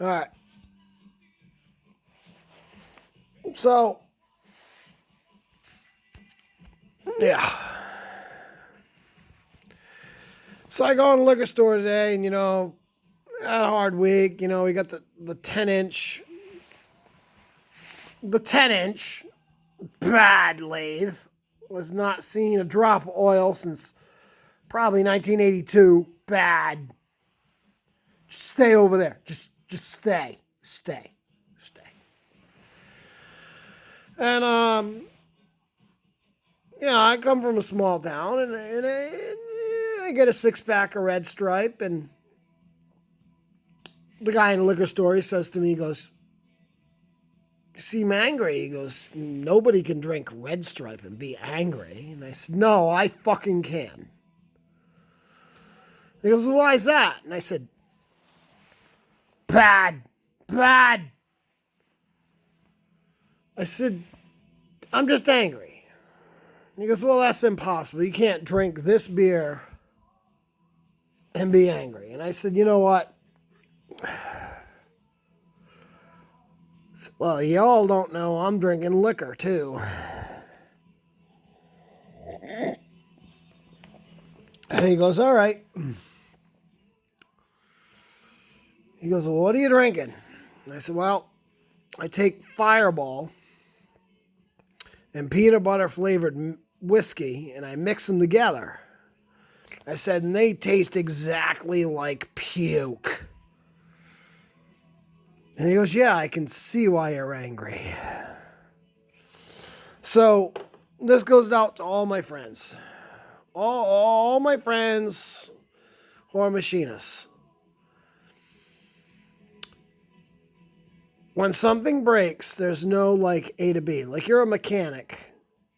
All right. So, yeah. So I go in the liquor store today, and had a hard week. We got the 10 inch, the 10 inch bad lathe. Was not seeing a drop of oil since probably 1982. Bad. Just stay over there. Just stay. And I come from a small town, and I get a 6 pack of Red Stripe, and the guy in the liquor store, he says to me, he goes, "You seem angry." He goes, "Nobody can drink Red Stripe and be angry." And I said, "No, I fucking can." He goes, "Well, why is that?" And I said, "Bad. Bad." I said, "I'm just angry." And he goes, "Well, that's impossible. You can't drink this beer and be angry." And I said, "You know what? Well, y'all don't know I'm drinking liquor, too." And he goes, "All right." He goes, "Well, what are you drinking?" And I said, "Well, I take Fireball and peanut butter flavored whiskey, and I mix them together." I said, "And they taste exactly like puke." And he goes, "Yeah, I can see why you're angry." So this goes out to all my friends. All my friends who are machinists. When something breaks, there's no like A to B. Like you're a mechanic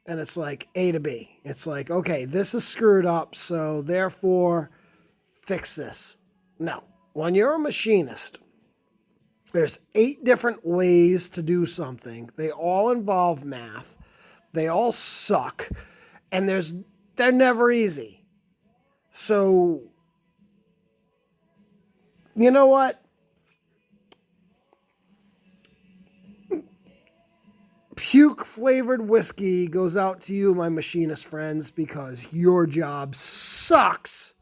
and it's like A to B. It's like, okay, this is screwed up, so therefore fix this. No. When you're a machinist, there's 8 different ways to do something. They all involve math. They all suck. And they're never easy. So, you know what? Puke flavored whiskey goes out to you, my machinist friends, because your job sucks.